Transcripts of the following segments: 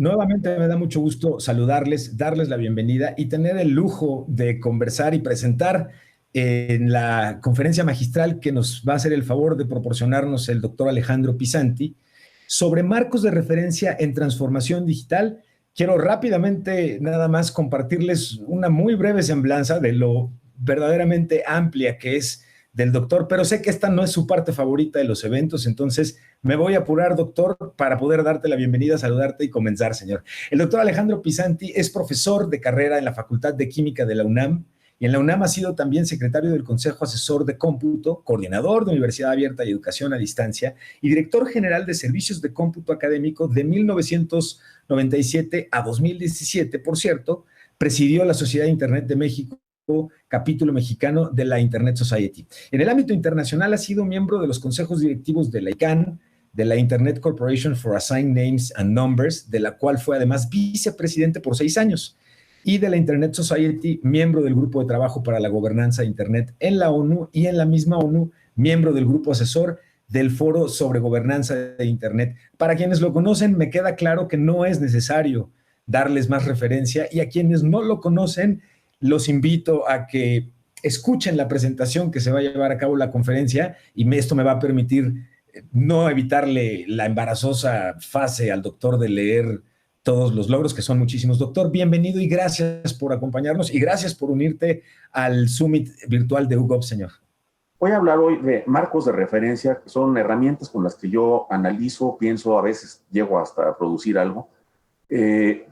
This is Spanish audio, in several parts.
Nuevamente me da mucho gusto saludarles, darles la bienvenida y tener el lujo de conversar y presentar en la conferencia magistral que nos va a hacer el favor de proporcionarnos el doctor Alejandro Pisanti sobre marcos de referencia en transformación digital. Quiero rápidamente nada más compartirles una muy breve semblanza de lo verdaderamente amplia que es del doctor, pero sé que esta no es su parte favorita de los eventos, entonces me voy a apurar, doctor, para poder darte la bienvenida, saludarte y comenzar, señor. El doctor Alejandro Pisanti es profesor de carrera en la Facultad de Química de la UNAM y en la UNAM ha sido también secretario del Consejo Asesor de Cómputo, coordinador de Universidad Abierta y Educación a Distancia y director general de Servicios de Cómputo Académico de 1997 a 2017, por cierto. Presidió la Sociedad de Internet de México, capítulo mexicano de la Internet Society. En el ámbito internacional ha sido miembro de los consejos directivos de la ICANN, de la Internet Corporation for Assigned Names and Numbers, de la cual fue además vicepresidente por 6 años, y de la Internet Society, miembro del Grupo de Trabajo para la Gobernanza de Internet en la ONU y en la misma ONU, miembro del Grupo Asesor del Foro sobre Gobernanza de Internet. Para quienes lo conocen, me queda claro que no es necesario darles más referencia, y a quienes no lo conocen, los invito a que escuchen la presentación que se va a llevar a cabo en la conferencia, y esto me va a permitir no evitarle la embarazosa fase al doctor de leer todos los logros, que son muchísimos. Doctor, bienvenido y gracias por acompañarnos y gracias por unirte al Summit virtual de UGOP, señor. Voy a hablar hoy de marcos de referencia, que son herramientas con las que yo analizo, pienso, a veces llego hasta a producir algo.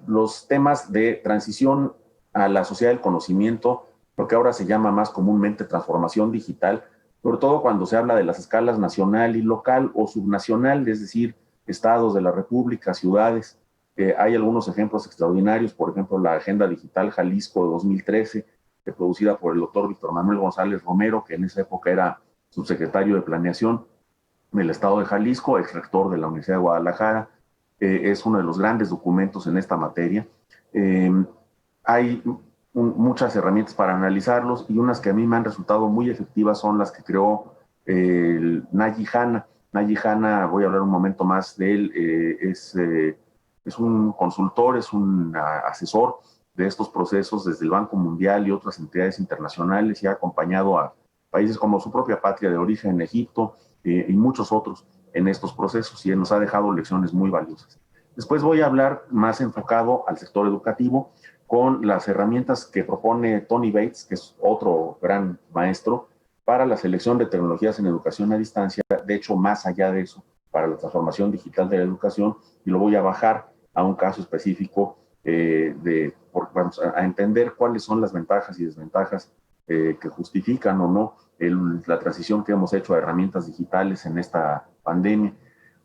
Los temas de transición a la sociedad del conocimiento, lo que ahora se llama más comúnmente transformación digital, sobre todo cuando se habla de las escalas nacional y local o subnacional, es decir, estados de la República, ciudades. Hay algunos ejemplos extraordinarios, por ejemplo, la Agenda Digital Jalisco de 2013, producida por el doctor Víctor Manuel González Romero, que en esa época era subsecretario de Planeación del Estado de Jalisco, ex rector de la Universidad de Guadalajara. Es uno de los grandes documentos en esta materia. Hay muchas herramientas para analizarlos, y unas que a mí me han resultado muy efectivas son las que creó Nayi Hanna. Nayi Hanna, voy a hablar un momento más de él, es un consultor, es un asesor de estos procesos desde el Banco Mundial y otras entidades internacionales, y ha acompañado a países como su propia patria de origen, Egipto, y muchos otros en estos procesos, y nos ha dejado lecciones muy valiosas. Después voy a hablar más enfocado al sector educativo, con las herramientas que propone Tony Bates, que es otro gran maestro, para la selección de tecnologías en educación a distancia, de hecho, más allá de eso, para la transformación digital de la educación, y lo voy a bajar a un caso específico vamos a entender cuáles son las ventajas y desventajas que justifican o no la transición que hemos hecho a herramientas digitales en esta pandemia.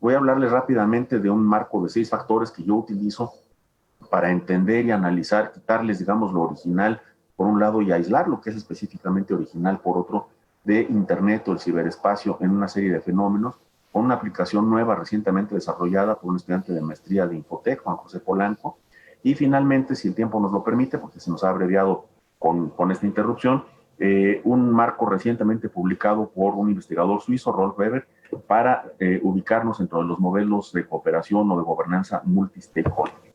Voy a hablarles rápidamente de un marco de 6 factores que yo utilizo para entender y analizar, quitarles, digamos, lo original por un lado y aislar lo que es específicamente original por otro, de Internet o el ciberespacio en una serie de fenómenos, con una aplicación nueva recientemente desarrollada por un estudiante de maestría de Infotec, Juan José Polanco. Y finalmente, si el tiempo nos lo permite, porque se nos ha abreviado con esta interrupción, un marco recientemente publicado por un investigador suizo, Rolf Weber, para ubicarnos dentro de los modelos de cooperación o de gobernanza multi-stakeholder.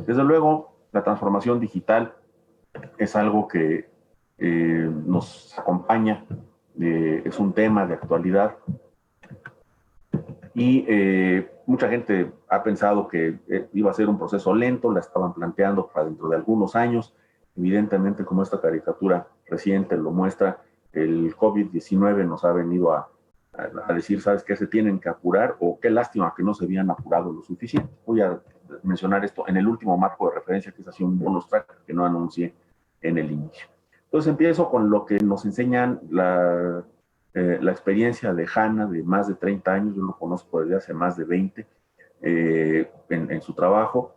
Desde luego, la transformación digital es algo que nos acompaña, es un tema de actualidad, y mucha gente ha pensado que iba a ser un proceso lento, la estaban planteando para dentro de algunos años. Evidentemente, como esta caricatura reciente lo muestra, el COVID-19 nos ha venido a decir, ¿sabes qué? Se tienen que apurar, o qué lástima que no se habían apurado lo suficiente. Voy a mencionar esto en el último marco de referencia, que es así un bonus track que no anuncié en el inicio. Entonces empiezo con lo que nos enseñan la experiencia de Hanna, de más de 30 años, yo lo conozco desde hace más de 20 en su trabajo.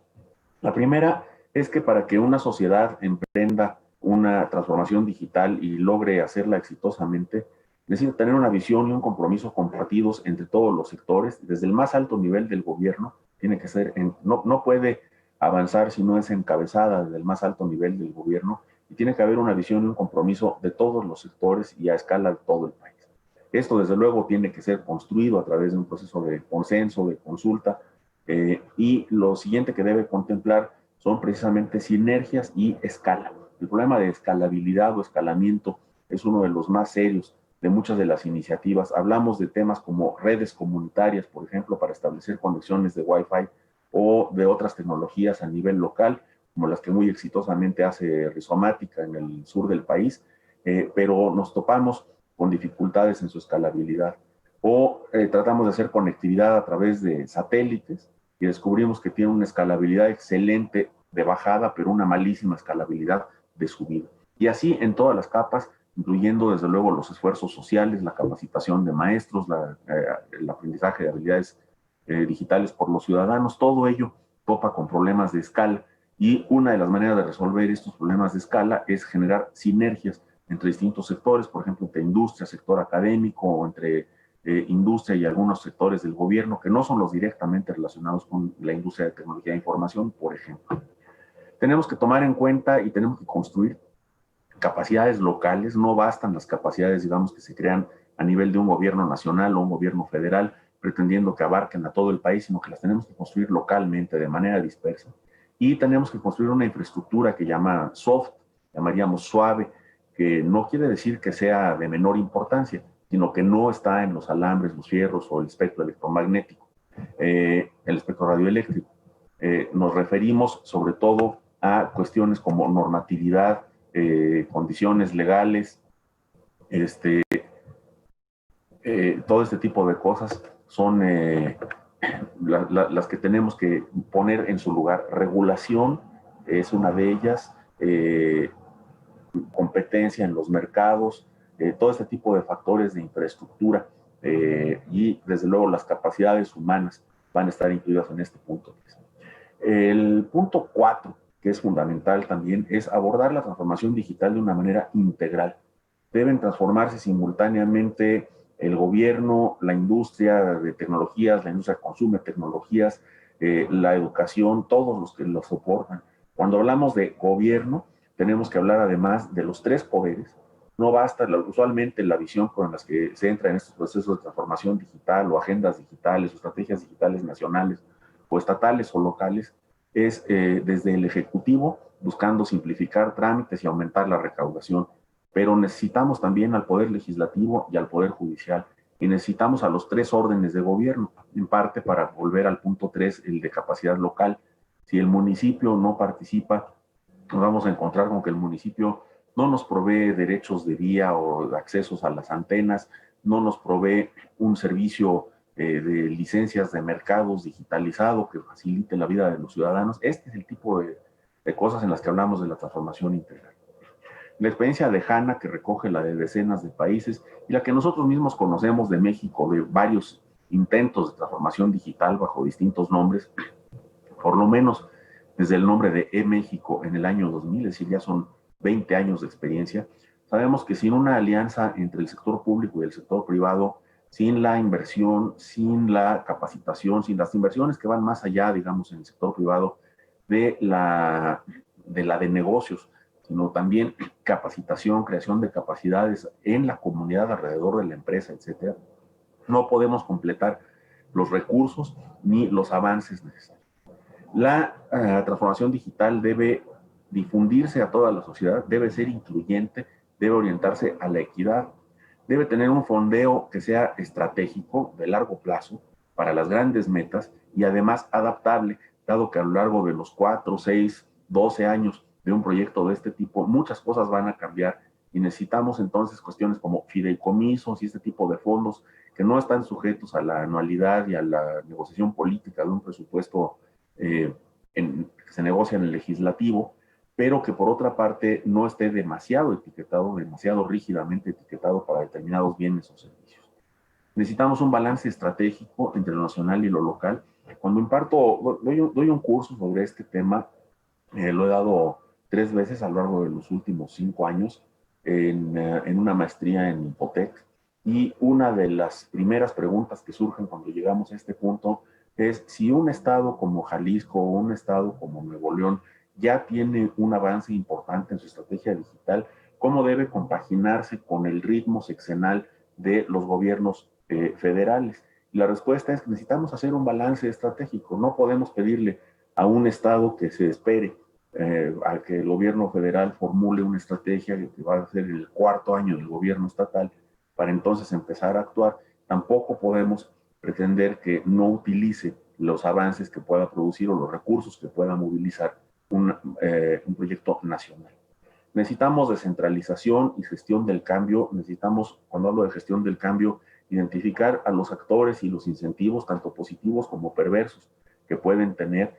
La primera es que para que una sociedad emprenda una transformación digital y logre hacerla exitosamente, necesita tener una visión y un compromiso compartidos entre todos los sectores, desde el más alto nivel del gobierno. Tiene que ser, no puede avanzar si no es encabezada desde el más alto nivel del gobierno, y tiene que haber una visión y un compromiso de todos los sectores y a escala de todo el país. Esto, desde luego, tiene que ser construido a través de un proceso de consenso, de consulta, Y lo siguiente que debe contemplar son precisamente sinergias y escala. El problema de escalabilidad o escalamiento es uno de los más serios de muchas de las iniciativas. Hablamos de temas como redes comunitarias, por ejemplo, para establecer conexiones de Wi-Fi o de otras tecnologías a nivel local, como las que muy exitosamente hace Rizomática en el sur del país, pero nos topamos con dificultades en su escalabilidad. O tratamos de hacer conectividad a través de satélites y descubrimos que tiene una escalabilidad excelente de bajada, pero una malísima escalabilidad de subida. Y así en todas las capas, incluyendo desde luego los esfuerzos sociales, la capacitación de maestros, el aprendizaje de habilidades digitales por los ciudadanos, todo ello topa con problemas de escala. Y una de las maneras de resolver estos problemas de escala es generar sinergias entre distintos sectores, por ejemplo, entre industria, sector académico, o entre industria y algunos sectores del gobierno que no son los directamente relacionados con la industria de tecnología de información, por ejemplo. Tenemos que tomar en cuenta y tenemos que construir capacidades locales. No bastan las capacidades, digamos, que se crean a nivel de un gobierno nacional o un gobierno federal, pretendiendo que abarquen a todo el país, sino que las tenemos que construir localmente, de manera dispersa. Y tenemos que construir una infraestructura que llamaríamos suave, que no quiere decir que sea de menor importancia, sino que no está en los alambres, los fierros o el espectro electromagnético, el espectro radioeléctrico. Nos referimos sobre todo a cuestiones como normatividad, condiciones legales, todo este tipo de cosas son las que tenemos que poner en su lugar. Regulación es una de ellas, competencia en los mercados, todo este tipo de factores de infraestructura y desde luego las capacidades humanas van a estar incluidas en este punto. El punto 4, que es fundamental también, es abordar la transformación digital de una manera integral. Deben transformarse simultáneamente el gobierno, la industria de tecnologías, la industria que consume tecnologías, la educación, todos los que lo soportan. Cuando hablamos de gobierno, tenemos que hablar además de los tres poderes. No basta usualmente la visión con las que se entra en estos procesos de transformación digital o agendas digitales o estrategias digitales nacionales o estatales o locales, es desde el Ejecutivo buscando simplificar trámites y aumentar la recaudación. Pero necesitamos también al Poder Legislativo y al Poder Judicial. Y necesitamos a los tres órdenes de gobierno, en parte para volver al punto 3, el de capacidad local. Si el municipio no participa, nos vamos a encontrar con que el municipio no nos provee derechos de vía o accesos a las antenas, no nos provee un servicio de licencias de mercados digitalizado que facilite la vida de los ciudadanos. Este es el tipo de cosas en las que hablamos de la transformación integral. La experiencia lejana que recoge la de decenas de países y la que nosotros mismos conocemos de México, de varios intentos de transformación digital bajo distintos nombres, por lo menos desde el nombre de eMéxico en el año 2000, es decir, ya son 20 años de experiencia, sabemos que sin una alianza entre el sector público y el sector privado, sin la inversión, sin la capacitación, sin las inversiones que van más allá, digamos, en el sector privado de negocios, sino también capacitación, creación de capacidades en la comunidad alrededor de la empresa, etcétera, no podemos completar los recursos ni los avances necesarios. La transformación digital debe difundirse a toda la sociedad, debe ser incluyente, debe orientarse a la equidad, debe tener un fondeo que sea estratégico, de largo plazo, para las grandes metas y además adaptable, dado que a lo largo de los 4, 6, 12 años de un proyecto de este tipo, muchas cosas van a cambiar y necesitamos entonces cuestiones como fideicomisos y este tipo de fondos que no están sujetos a la anualidad y a la negociación política de un presupuesto que se negocia en el legislativo, pero que por otra parte no esté demasiado etiquetado, demasiado rígidamente etiquetado para determinados bienes o servicios. Necesitamos un balance estratégico entre lo nacional y lo local. Cuando imparto, doy un curso sobre este tema, lo he dado 3 veces a lo largo de los últimos 5 años en una maestría en Infotec. Y una de las primeras preguntas que surgen cuando llegamos a este punto es si un estado como Jalisco o un estado como Nuevo León ya tiene un avance importante en su estrategia digital, ¿cómo debe compaginarse con el ritmo sexenal de los gobiernos federales? Y la respuesta es que necesitamos hacer un balance estratégico. No podemos pedirle a un Estado que se espere a que el gobierno federal formule una estrategia que va a ser el cuarto año del gobierno estatal para entonces empezar a actuar. Tampoco podemos pretender que no utilice los avances que pueda producir o los recursos que pueda movilizar un proyecto nacional. Necesitamos descentralización y gestión del cambio. Necesitamos, cuando hablo de gestión del cambio, identificar a los actores y los incentivos, tanto positivos como perversos, que pueden tener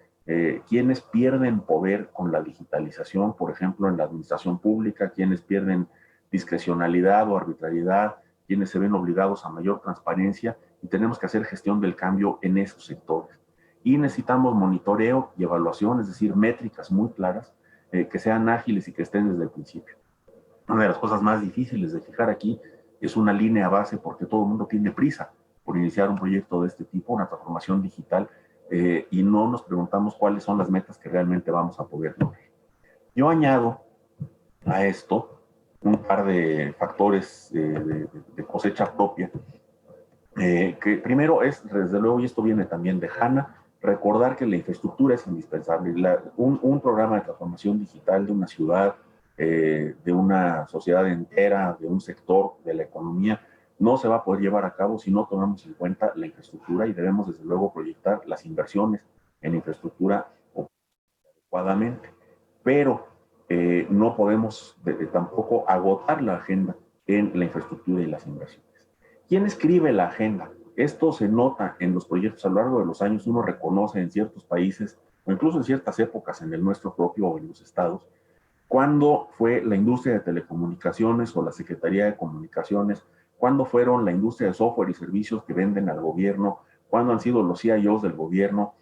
quienes pierden poder con la digitalización, por ejemplo, en la administración pública, quienes pierden discrecionalidad o arbitrariedad, quienes se ven obligados a mayor transparencia, y tenemos que hacer gestión del cambio en esos sectores. Y necesitamos monitoreo y evaluación, es decir, métricas muy claras, que sean ágiles y que estén desde el principio. Una de las cosas más difíciles de fijar aquí es una línea base, porque todo el mundo tiene prisa por iniciar un proyecto de este tipo, una transformación digital, y no nos preguntamos cuáles son las metas que realmente vamos a poder lograr. Yo añado a esto un par de factores de cosecha propia, que primero es, desde luego, y esto viene también de Hanna, recordar que la infraestructura es indispensable. Un programa de transformación digital de una ciudad, de una sociedad entera, de un sector de la economía, no se va a poder llevar a cabo si no tomamos en cuenta la infraestructura, y debemos desde luego proyectar las inversiones en infraestructura adecuadamente. Pero no podemos tampoco agotar la agenda en la infraestructura y las inversiones. ¿Quién escribe la agenda? Esto se nota en los proyectos a lo largo de los años. Uno reconoce en ciertos países, o incluso en ciertas épocas en el nuestro propio o en los estados, cuándo fue la industria de telecomunicaciones o la Secretaría de Comunicaciones, cuándo fueron la industria de software y servicios que venden al gobierno, cuándo han sido los CIOs del gobierno,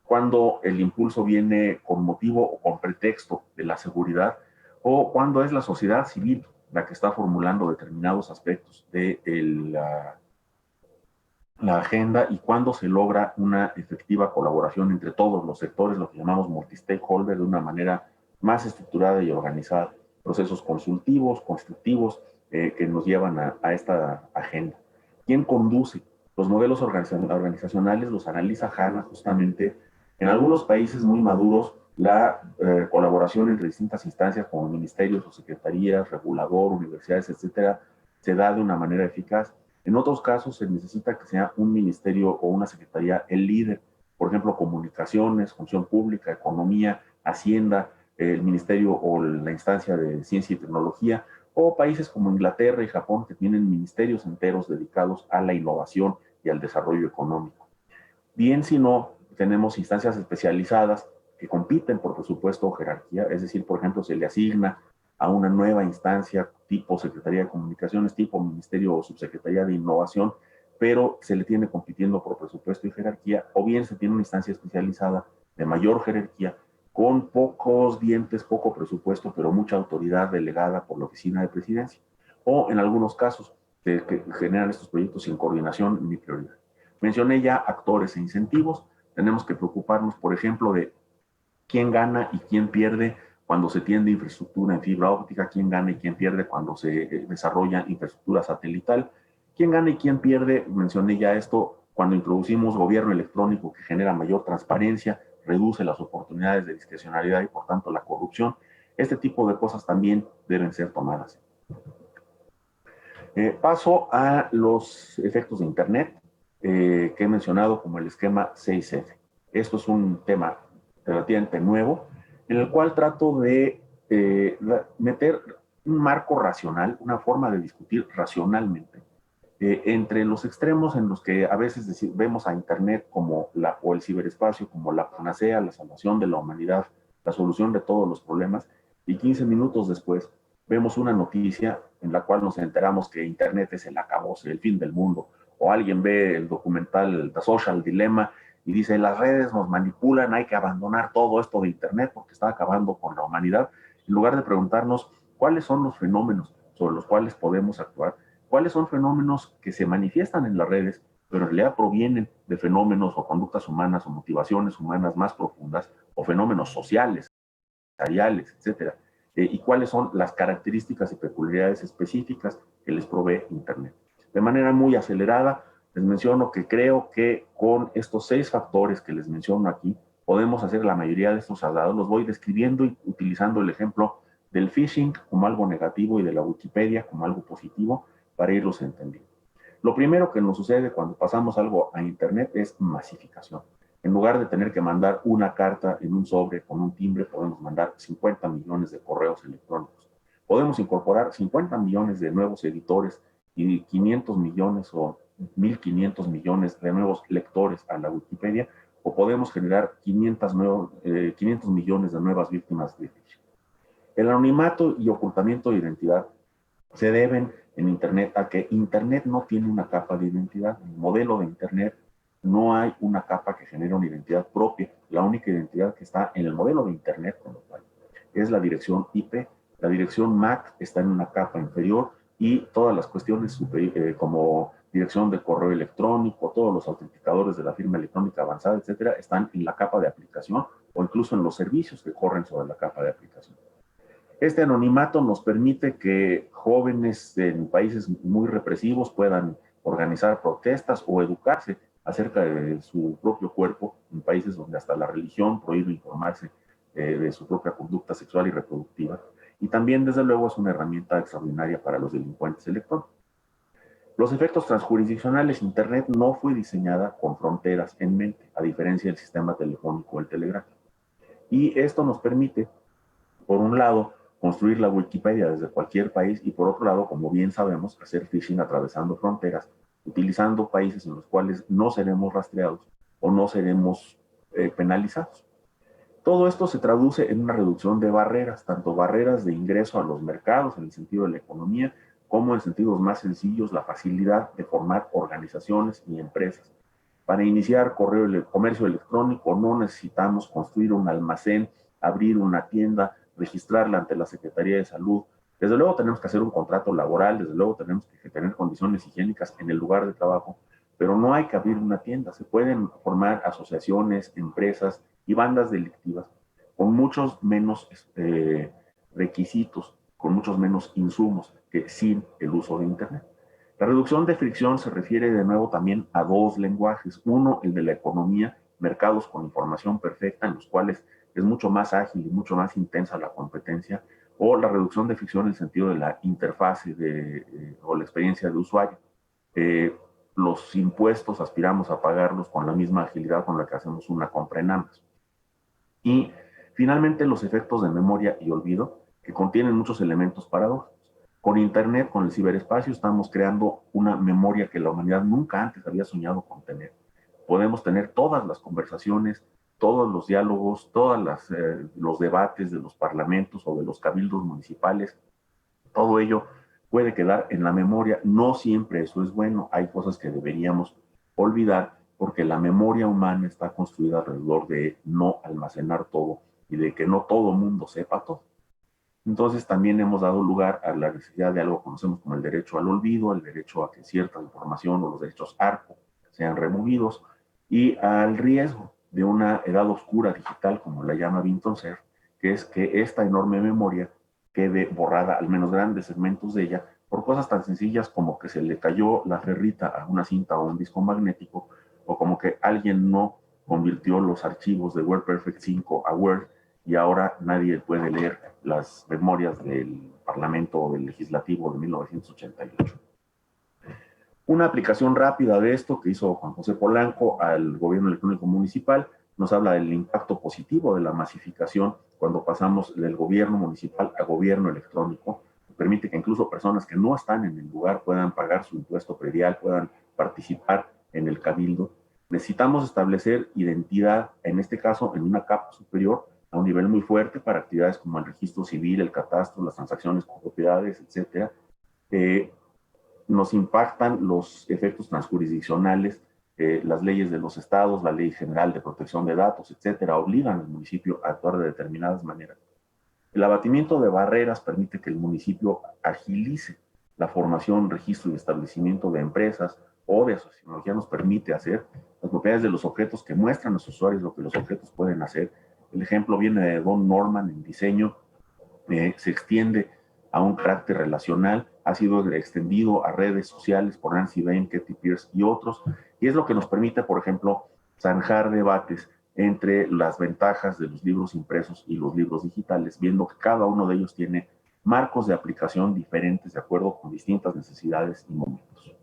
cuándo el impulso viene con motivo o con pretexto de la seguridad, o cuándo es la sociedad civil la que está formulando determinados aspectos de la agenda, y cuándo se logra una efectiva colaboración entre todos los sectores, lo que llamamos multi-stakeholder, de una manera más estructurada y organizada, procesos consultivos, constructivos, que nos llevan a esta agenda. ¿Quién conduce? Los modelos organizacionales los analiza Hanna justamente. En algunos países muy maduros, la colaboración entre distintas instancias como ministerios o secretarías, regulador, universidades, etcétera, se da de una manera eficaz. En otros casos se necesita que sea un ministerio o una secretaría el líder, por ejemplo, comunicaciones, función pública, economía, hacienda, el ministerio o la instancia de ciencia y tecnología, o países como Inglaterra y Japón, que tienen ministerios enteros dedicados a la innovación y al desarrollo económico. Bien, si no, tenemos instancias especializadas que compiten por presupuesto o jerarquía, es decir, por ejemplo, se le asigna a una nueva instancia tipo Secretaría de Comunicaciones, tipo Ministerio o Subsecretaría de Innovación, pero se le tiene compitiendo por presupuesto y jerarquía, o bien se tiene una instancia especializada de mayor jerarquía, con pocos dientes, poco presupuesto, pero mucha autoridad delegada por la Oficina de Presidencia, o en algunos casos que generan estos proyectos sin coordinación ni prioridad. Mencioné ya actores e incentivos. Tenemos que preocuparnos, por ejemplo, de quién gana y quién pierde cuando se tiende infraestructura en fibra óptica, quién gana y quién pierde cuando se desarrolla infraestructura satelital, quién gana y quién pierde, mencioné ya esto, cuando introducimos gobierno electrónico, que genera mayor transparencia, reduce las oportunidades de discrecionalidad y por tanto la corrupción. Este tipo de cosas también deben ser tomadas. Paso a los efectos de Internet, que he mencionado como el esquema 6F. Esto es un tema relativamente nuevo, en el cual trato de meter un marco racional, una forma de discutir racionalmente, entre los extremos en los que a veces vemos a Internet como o el ciberespacio como la panacea, la salvación de la humanidad, la solución de todos los problemas, y 15 minutos después vemos una noticia en la cual nos enteramos que Internet es el acabose, el fin del mundo, o alguien ve el documental The Social Dilemma y dice, las redes nos manipulan, hay que abandonar todo esto de Internet porque está acabando con la humanidad, en lugar de preguntarnos cuáles son los fenómenos sobre los cuales podemos actuar, cuáles son fenómenos que se manifiestan en las redes, pero en realidad provienen de fenómenos o conductas humanas o motivaciones humanas más profundas, o fenómenos sociales, empresariales, etcétera, y cuáles son las características y peculiaridades específicas que les provee Internet. De manera muy acelerada, les menciono que creo que con estos 6 factores que les menciono aquí, podemos hacer la mayoría de estos traslados. Los voy describiendo y utilizando el ejemplo del phishing como algo negativo y de la Wikipedia como algo positivo para irlos entendiendo. Lo primero que nos sucede cuando pasamos algo a Internet es masificación. En lugar de tener que mandar una carta en un sobre con un timbre, podemos mandar 50 millones de correos electrónicos. Podemos incorporar 50 millones de nuevos editores y 500 millones o 1.500 millones de nuevos lectores a la Wikipedia, o podemos generar 500 millones de nuevas víctimas de phishing. El anonimato y ocultamiento de identidad se deben en Internet a que Internet no tiene una capa de identidad. En el modelo de Internet no hay una capa que genere una identidad propia. La única identidad que está en el modelo de Internet como tal es la dirección IP. La dirección MAC está en una capa inferior y todas las cuestiones como dirección de correo electrónico, todos los autenticadores de la firma electrónica avanzada, etcétera, están en la capa de aplicación o incluso en los servicios que corren sobre la capa de aplicación. Este anonimato nos permite que jóvenes en países muy represivos puedan organizar protestas o educarse acerca de su propio cuerpo en países donde hasta la religión prohíbe informarse de su propia conducta sexual y reproductiva. Y también, desde luego, es una herramienta extraordinaria para los delincuentes electrónicos. Los efectos transjurisdiccionales. Internet no fue diseñada con fronteras en mente, a diferencia del sistema telefónico o el telegráfico. Y esto nos permite, por un lado, construir la Wikipedia desde cualquier país y por otro lado, como bien sabemos, hacer phishing atravesando fronteras, utilizando países en los cuales no seremos rastreados o no seremos penalizados. Todo esto se traduce en una reducción de barreras, tanto barreras de ingreso a los mercados en el sentido de la economía, como en sentidos más sencillos, la facilidad de formar organizaciones y empresas. Para iniciar comercio electrónico no necesitamos construir un almacén, abrir una tienda, registrarla ante la Secretaría de Salud. Desde luego tenemos que hacer un contrato laboral, desde luego tenemos que tener condiciones higiénicas en el lugar de trabajo, pero no hay que abrir una tienda. Se pueden formar asociaciones, empresas y bandas delictivas con muchos menos requisitos, con muchos menos insumos que sin el uso de Internet. La reducción de fricción se refiere de nuevo también a 2 lenguajes. Uno, el de la economía, mercados con información perfecta en los cuales es mucho más ágil y mucho más intensa la competencia, o la reducción de fricción en el sentido de la interfase o la experiencia de usuario. Los impuestos aspiramos a pagarlos con la misma agilidad con la que hacemos una compra en Amazon. Y finalmente los efectos de memoria y olvido, que contienen muchos elementos paradójicos. Con Internet, con el ciberespacio, estamos creando una memoria que la humanidad nunca antes había soñado con tener. Podemos tener todas las conversaciones, todos los diálogos, todos los debates de los parlamentos o de los cabildos municipales. Todo ello puede quedar en la memoria. No siempre eso es bueno. Hay cosas que deberíamos olvidar porque la memoria humana está construida alrededor de no almacenar todo y de que no todo mundo sepa todo. Entonces también hemos dado lugar a la necesidad de algo que conocemos como el derecho al olvido, el derecho a que cierta información o los derechos ARCO sean removidos y al riesgo de una edad oscura digital, como la llama Vinton Cerf, que es que esta enorme memoria quede borrada, al menos grandes segmentos de ella, por cosas tan sencillas como que se le cayó la ferrita a una cinta o un disco magnético, o como que alguien no convirtió los archivos de WordPerfect 5 a Word y ahora nadie puede leer las memorias del Parlamento o del Legislativo de 1988. Una aplicación rápida de esto que hizo Juan José Polanco al gobierno electrónico municipal nos habla del impacto positivo de la masificación cuando pasamos del gobierno municipal a gobierno electrónico. Permite que incluso personas que no están en el lugar puedan pagar su impuesto predial, puedan participar en el cabildo. Necesitamos establecer identidad, en este caso en una capa superior, a un nivel muy fuerte para actividades como el registro civil, el catastro, las transacciones con propiedades, etcétera. Nos impactan los efectos transjurisdiccionales, las leyes de los estados, la Ley General de Protección de Datos, etcétera, obligan al municipio a actuar de determinadas maneras. El abatimiento de barreras permite que el municipio agilice la formación, registro y establecimiento de empresas o de asociaciones. Ya nos permite hacer las propiedades de los objetos que muestran a los usuarios lo que los objetos pueden hacer. El ejemplo viene de Don Norman en diseño, se extiende a un carácter relacional, ha sido extendido a redes sociales por Nancy Bain, Katy Pierce y otros, y es lo que nos permite, por ejemplo, zanjar debates entre las ventajas de los libros impresos y los libros digitales, viendo que cada uno de ellos tiene marcos de aplicación diferentes de acuerdo con distintas necesidades y momentos.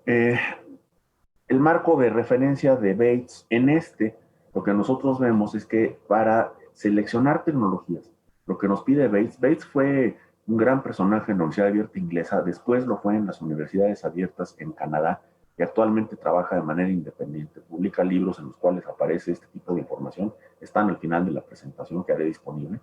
El marco de referencia de Bates lo que nosotros vemos es que para seleccionar tecnologías, lo que nos pide Bates fue un gran personaje en la Universidad Abierta Inglesa, después lo fue en las universidades abiertas en Canadá y actualmente trabaja de manera independiente, publica libros en los cuales aparece este tipo de información, están al final de la presentación que haré disponible.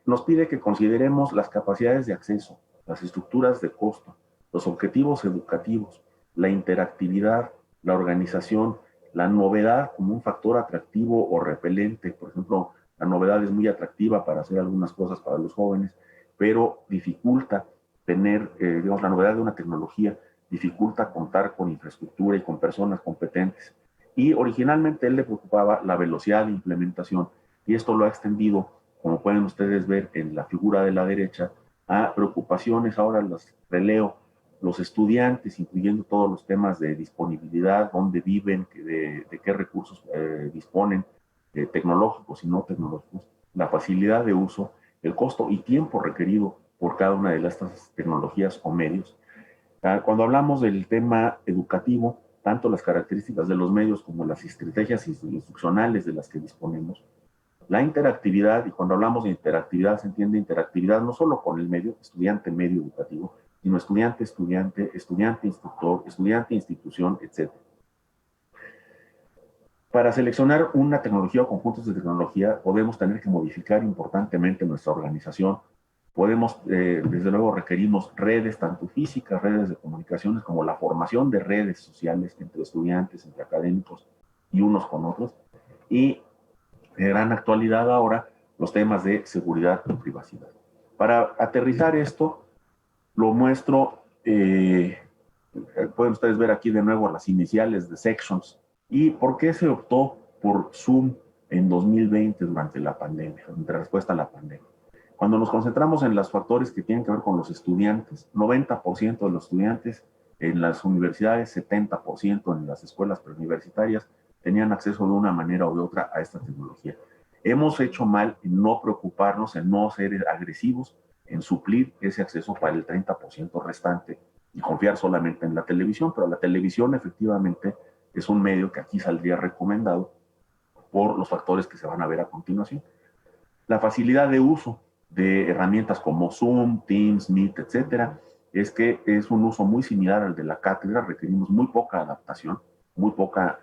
Nos pide que consideremos las capacidades de acceso, las estructuras de costo, los objetivos educativos, la interactividad, la organización, la novedad como un factor atractivo o repelente. Por ejemplo, la novedad es muy atractiva para hacer algunas cosas para los jóvenes, pero dificulta tener, digamos, la novedad de una tecnología dificulta contar con infraestructura y con personas competentes. Y originalmente él le preocupaba la velocidad de implementación y esto lo ha extendido, como pueden ustedes ver en la figura de la derecha, a preocupaciones, ahora las releo, los estudiantes, incluyendo todos los temas de disponibilidad, dónde viven, de qué recursos disponen, tecnológicos y no tecnológicos, la facilidad de uso, el costo y tiempo requerido por cada una de estas tecnologías o medios. Cuando hablamos del tema educativo, tanto las características de los medios como las estrategias instruccionales de las que disponemos, la interactividad, y cuando hablamos de interactividad se entiende interactividad no solo con el medio, estudiante, medio educativo, sino estudiante, estudiante, estudiante, instructor, estudiante, institución, etc. Para seleccionar una tecnología o conjuntos de tecnología, podemos tener que modificar importantemente nuestra organización. Podemos, desde luego, requerimos redes, tanto físicas, redes de comunicaciones, como la formación de redes sociales entre estudiantes, entre académicos y unos con otros. Y de gran actualidad ahora, los temas de seguridad y privacidad. Para aterrizar esto, lo muestro, pueden ustedes ver aquí de nuevo las iniciales de Sections. ¿Y por qué se optó por Zoom en 2020 durante la pandemia, durante la respuesta a la pandemia? Cuando nos concentramos en los factores que tienen que ver con los estudiantes, 90% de los estudiantes en las universidades, 70% en las escuelas preuniversitarias, tenían acceso de una manera o de otra a esta tecnología. Hemos hecho mal en no preocuparnos, en no ser agresivos, en suplir ese acceso para el 30% restante y confiar solamente en la televisión, pero la televisión efectivamente es un medio que aquí saldría recomendado por los factores que se van a ver a continuación. La facilidad de uso de herramientas como Zoom, Teams, Meet, etcétera, es que es un uso muy similar al de la cátedra, requerimos muy poca adaptación, muy poca,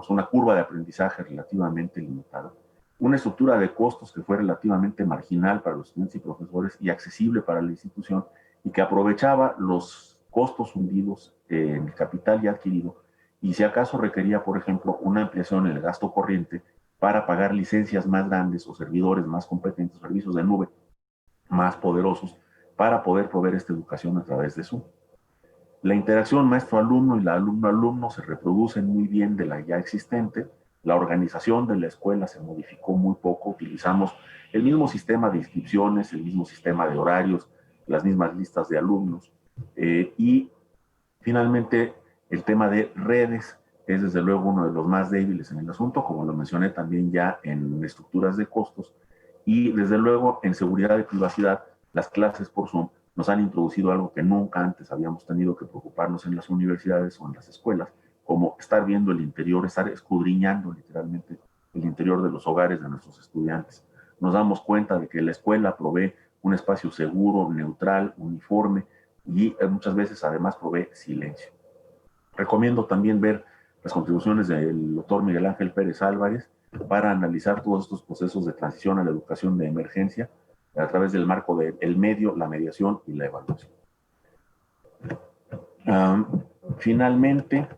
una curva de aprendizaje relativamente limitada, una estructura de costos que fue relativamente marginal para los estudiantes y profesores y accesible para la institución y que aprovechaba los costos hundidos en el capital ya adquirido y si acaso requería, por ejemplo, una ampliación en el gasto corriente para pagar licencias más grandes o servidores más competentes, servicios de nube más poderosos para poder proveer esta educación a través de Zoom. La interacción maestro-alumno y la alumno-alumno se reproducen muy bien de la ya existente. La organización de la escuela se modificó muy poco. Utilizamos el mismo sistema de inscripciones, el mismo sistema de horarios, las mismas listas de alumnos. Y finalmente, el tema de redes es desde luego uno de los más débiles en el asunto, como lo mencioné también ya en estructuras de costos. Y desde luego en seguridad y privacidad, las clases por Zoom nos han introducido algo que nunca antes habíamos tenido que preocuparnos en las universidades o en las escuelas, como estar viendo el interior, estar escudriñando literalmente el interior de los hogares de nuestros estudiantes. Nos damos cuenta de que la escuela provee un espacio seguro, neutral, uniforme y muchas veces además provee silencio. Recomiendo también ver las contribuciones del doctor Miguel Ángel Pérez Álvarez para analizar todos estos procesos de transición a la educación de emergencia a través del marco del medio, la mediación y la evaluación. Finalmente,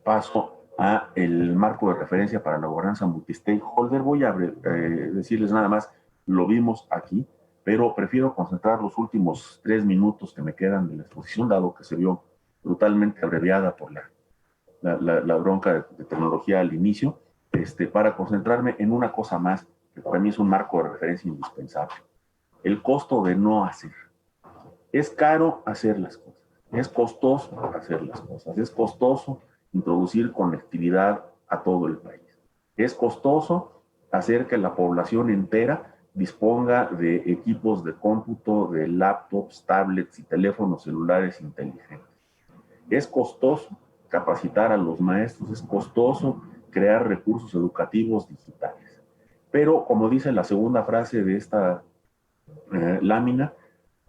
paso a el marco de referencia para la gobernanza multi-stakeholder. Voy a decirles nada más, lo vimos aquí, pero prefiero concentrar los últimos 3 minutos que me quedan de la exposición, dado que se vio brutalmente abreviada por la bronca de tecnología al inicio, para concentrarme en una cosa más que para mí es un marco de referencia indispensable. El costo de no hacer. Es caro hacer las cosas, es costoso hacer las cosas, es costoso introducir conectividad a todo el país. Es costoso hacer que la población entera disponga de equipos de cómputo, de laptops, tablets y teléfonos celulares inteligentes. Es costoso capacitar a los maestros, es costoso crear recursos educativos digitales. Pero, como dice la segunda frase de esta lámina,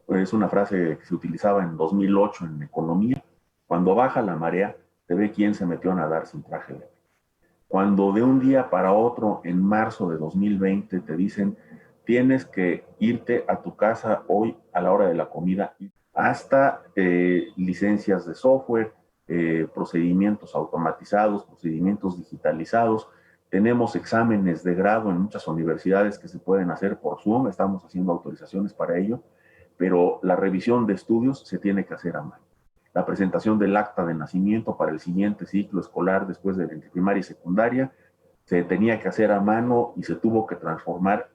es una frase que se utilizaba en 2008 en economía: cuando baja la marea, te ve quién se metió a nadar sin traje de baño. Cuando de un día para otro, en marzo de 2020, te dicen tienes que irte a tu casa hoy a la hora de la comida, hasta licencias de software, procedimientos automatizados, procedimientos digitalizados. Tenemos exámenes de grado en muchas universidades que se pueden hacer por Zoom, estamos haciendo autorizaciones para ello, pero la revisión de estudios se tiene que hacer a mano. La presentación del acta de nacimiento para el siguiente ciclo escolar después de entre primaria y secundaria se tenía que hacer a mano y se tuvo que transformar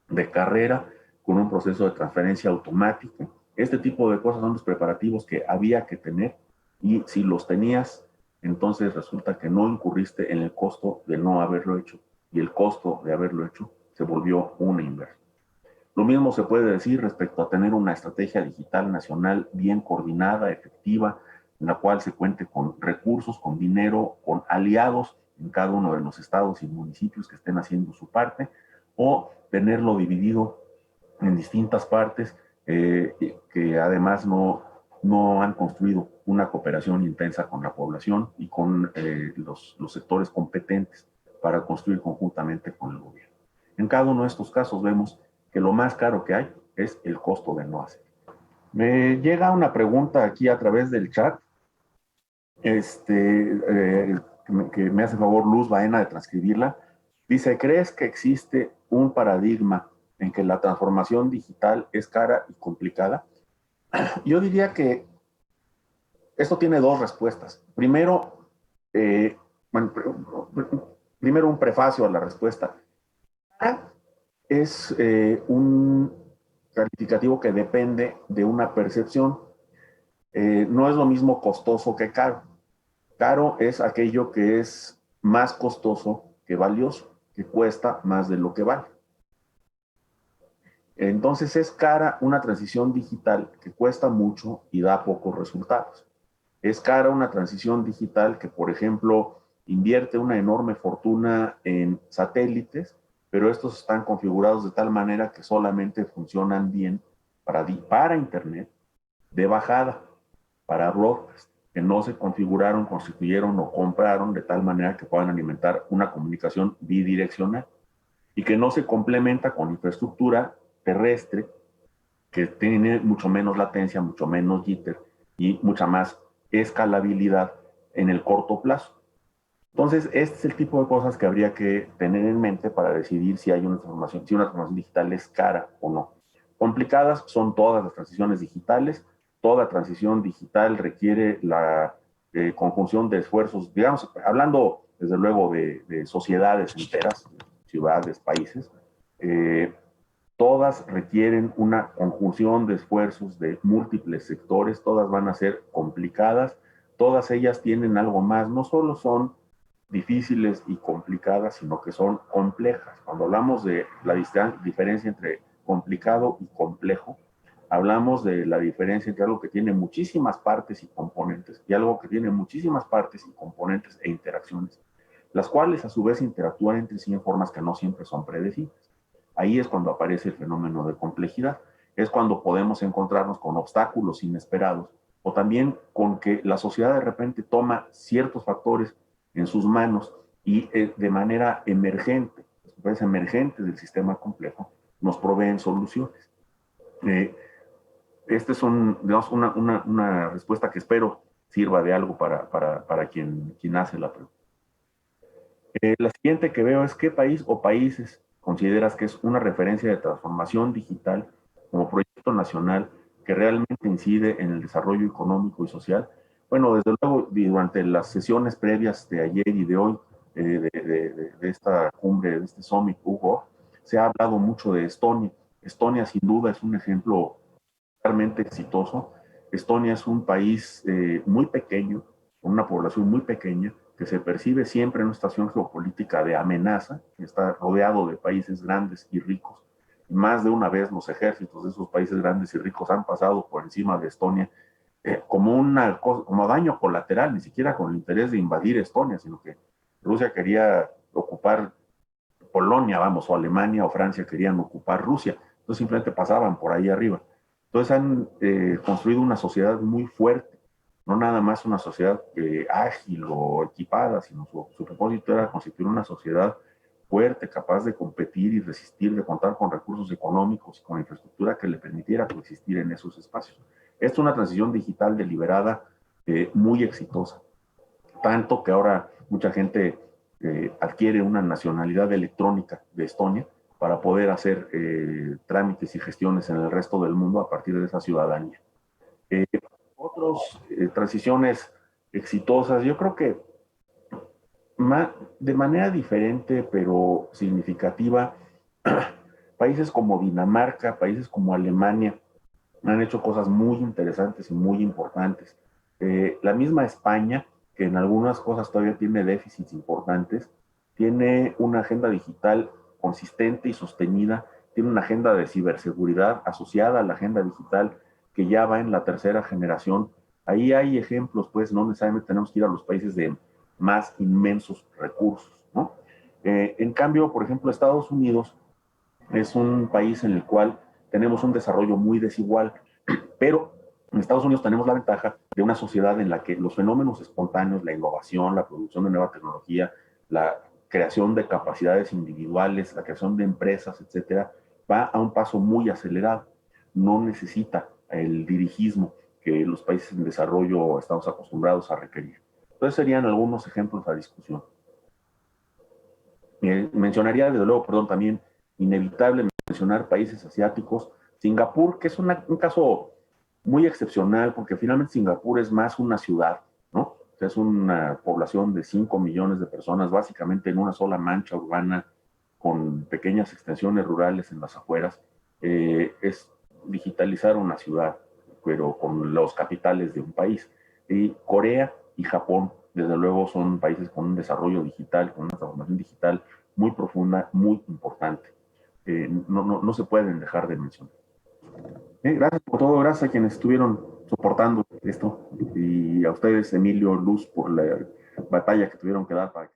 de carrera con un proceso de transferencia automática. Este tipo de cosas son los preparativos que había que tener, y si los tenías, entonces resulta que no incurriste en el costo de no haberlo hecho, y el costo de haberlo hecho se volvió una inversión. Lo mismo se puede decir respecto a tener una estrategia digital nacional bien coordinada, efectiva, en la cual se cuente con recursos, con dinero, con aliados en cada uno de los estados y municipios que estén haciendo su parte, o tenerlo dividido en distintas partes que además no han construido una cooperación intensa con la población y con los sectores competentes para construir conjuntamente con el gobierno. En cada uno de estos casos vemos que lo más caro que hay es el costo de no hacer. Me llega una pregunta aquí a través del chat, que me hace favor Luz Baena de transcribirla. Dice: ¿crees que existe un paradigma en que la transformación digital es cara y complicada? Yo diría que esto tiene dos respuestas. Primero, primero un prefacio a la respuesta. Es un calificativo que depende de una percepción. No es lo mismo costoso que caro. Caro es aquello que es más costoso que valioso, que cuesta más de lo que vale. Entonces es cara una transición digital que cuesta mucho y da pocos resultados. Es cara una transición digital que, por ejemplo, invierte una enorme fortuna en satélites, pero estos están configurados de tal manera que solamente funcionan bien para Internet de bajada, para broadcast, que no se configuraron, constituyeron o compraron de tal manera que puedan alimentar una comunicación bidireccional, y que no se complementa con infraestructura terrestre que tiene mucho menos latencia, mucho menos jitter y mucha más escalabilidad en el corto plazo. Entonces, este es el tipo de cosas que habría que tener en mente para decidir si hay una transformación, si una transformación digital es cara o no. Complicadas son todas las transiciones digitales. Toda transición digital requiere la conjunción de esfuerzos, digamos, hablando desde luego de sociedades enteras, ciudades, países, todas requieren una conjunción de esfuerzos de múltiples sectores, todas van a ser complicadas, todas ellas tienen algo más, no solo son difíciles y complicadas, sino que son complejas. Cuando hablamos de la diferencia entre complicado y complejo, hablamos de la diferencia entre algo que tiene muchísimas partes y componentes y algo que tiene muchísimas partes y componentes e interacciones, las cuales a su vez interactúan entre sí en formas que no siempre son predecibles. Ahí es cuando aparece el fenómeno de complejidad, es cuando podemos encontrarnos con obstáculos inesperados, o también con que la sociedad de repente toma ciertos factores en sus manos y de manera emergente, después emergente del sistema complejo, nos proveen soluciones. Esta es digamos, una respuesta que espero sirva de algo para quien hace la pregunta. La siguiente que veo es: ¿qué país o países consideras que es una referencia de transformación digital como proyecto nacional que realmente incide en el desarrollo económico y social? Bueno, desde luego, durante las sesiones previas de ayer y de hoy de esta cumbre, de este Summit Hugo, Se ha hablado mucho de Estonia. Estonia sin duda es un ejemplo realmente exitoso. Estonia es un país muy pequeño, con una población muy pequeña, que se percibe siempre en una situación geopolítica de amenaza, que está rodeado de países grandes y ricos. Más de una vez los ejércitos de esos países grandes y ricos han pasado por encima de Estonia como daño colateral, ni siquiera con el interés de invadir Estonia, sino que Rusia quería ocupar Polonia, vamos, o Alemania o Francia querían ocupar Rusia. Entonces simplemente pasaban por ahí arriba. Entonces han construido una sociedad muy fuerte, no nada más una sociedad ágil o equipada, sino su propósito era constituir una sociedad fuerte, capaz de competir y resistir, de contar con recursos económicos y con infraestructura que le permitiera coexistir en esos espacios. Esta es una transición digital deliberada muy exitosa, tanto que ahora mucha gente adquiere una nacionalidad electrónica de Estonia para poder hacer trámites y gestiones en el resto del mundo a partir de esa ciudadanía. Otras transiciones exitosas, yo creo que de manera diferente pero significativa, países como Dinamarca, países como Alemania han hecho cosas muy interesantes y muy importantes. La misma España, que en algunas cosas todavía tiene déficits importantes, tiene una agenda digital consistente y sostenida, tiene una agenda de ciberseguridad asociada a la agenda digital que ya va en la tercera generación. Ahí hay ejemplos, pues no necesariamente tenemos que ir a los países de más inmensos recursos, ¿no? En cambio, por ejemplo, Estados Unidos es un país en el cual tenemos un desarrollo muy desigual, pero en Estados Unidos tenemos la ventaja de una sociedad en la que los fenómenos espontáneos, la innovación, la producción de nueva tecnología, la creación de capacidades individuales, la creación de empresas, etcétera, va a un paso muy acelerado. No necesita el dirigismo que los países en desarrollo estamos acostumbrados a requerir. Entonces serían algunos ejemplos a discusión. Mencionaría, desde luego, perdón, también inevitable mencionar países asiáticos. Singapur, que es un caso muy excepcional, porque finalmente Singapur es más una ciudad, ¿no? O sea, es una población de 5 millones de personas, básicamente en una sola mancha urbana, con pequeñas extensiones rurales en las afueras. Es digitalizar una ciudad, pero con los capitales de un país. Y Corea y Japón, desde luego, son países con un desarrollo digital, con una transformación digital muy profunda, muy importante. No se pueden dejar de mencionar. Gracias por todo, gracias a quienes estuvieron soportando esto y a ustedes, Emilio, Luz, por la batalla que tuvieron que dar para que